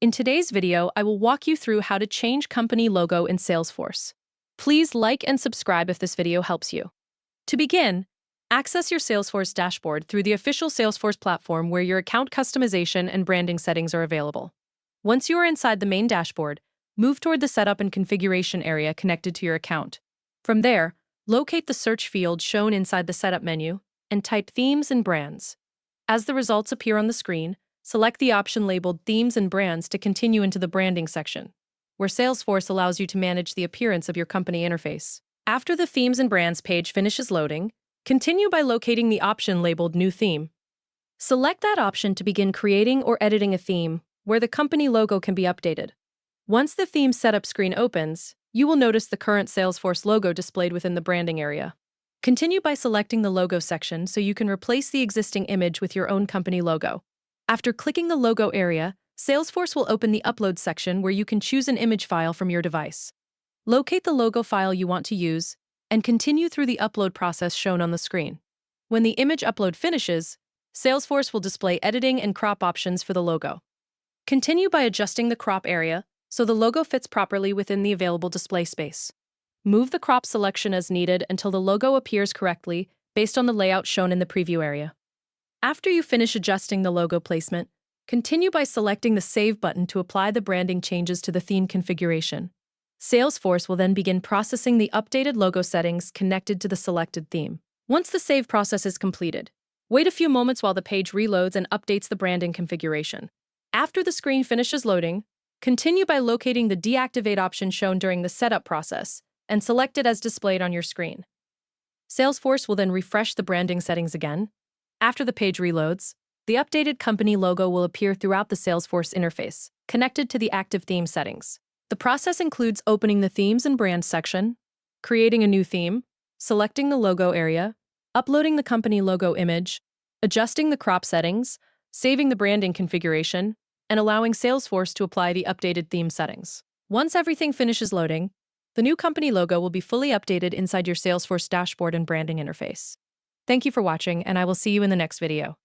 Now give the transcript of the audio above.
In today's video, I will walk you through how to change company logo in Salesforce. Please like and subscribe if this video helps you. To begin, access your Salesforce dashboard through the official Salesforce platform where your account customization and branding settings are available. Once you are inside the main dashboard, move toward the Setup and Configuration area connected to your account. From there, locate the search field shown inside the Setup menu and type Themes and Brands. As the results appear on the screen, select the option labeled Themes and Brands to continue into the Branding section, where Salesforce allows you to manage the appearance of your company interface. After the Themes and Brands page finishes loading, continue by locating the option labeled New Theme. Select that option to begin creating or editing a theme, where the company logo can be updated. Once the theme setup screen opens, you will notice the current Salesforce logo displayed within the branding area. Continue by selecting the Logo section so you can replace the existing image with your own company logo. After clicking the Logo area, Salesforce will open the Upload section where you can choose an image file from your device. Locate the logo file you want to use and continue through the upload process shown on the screen. When the image upload finishes, Salesforce will display editing and crop options for the logo. Continue by adjusting the crop area so the logo fits properly within the available display space. Move the crop selection as needed until the logo appears correctly based on the layout shown in the preview area. After you finish adjusting the logo placement, continue by selecting the Save button to apply the branding changes to the theme configuration. Salesforce will then begin processing the updated logo settings connected to the selected theme. Once the save process is completed, wait a few moments while the page reloads and updates the branding configuration. After the screen finishes loading, continue by locating the Deactivate option shown during the setup process and select it as displayed on your screen. Salesforce will then refresh the branding settings again. After the page reloads, the updated company logo will appear throughout the Salesforce interface, connected to the active theme settings. The process includes opening the Themes and Brands section, creating a new theme, selecting the logo area, uploading the company logo image, adjusting the crop settings, saving the branding configuration, and allowing Salesforce to apply the updated theme settings. Once everything finishes loading, the new company logo will be fully updated inside your Salesforce dashboard and branding interface. Thank you for watching, and I will see you in the next video.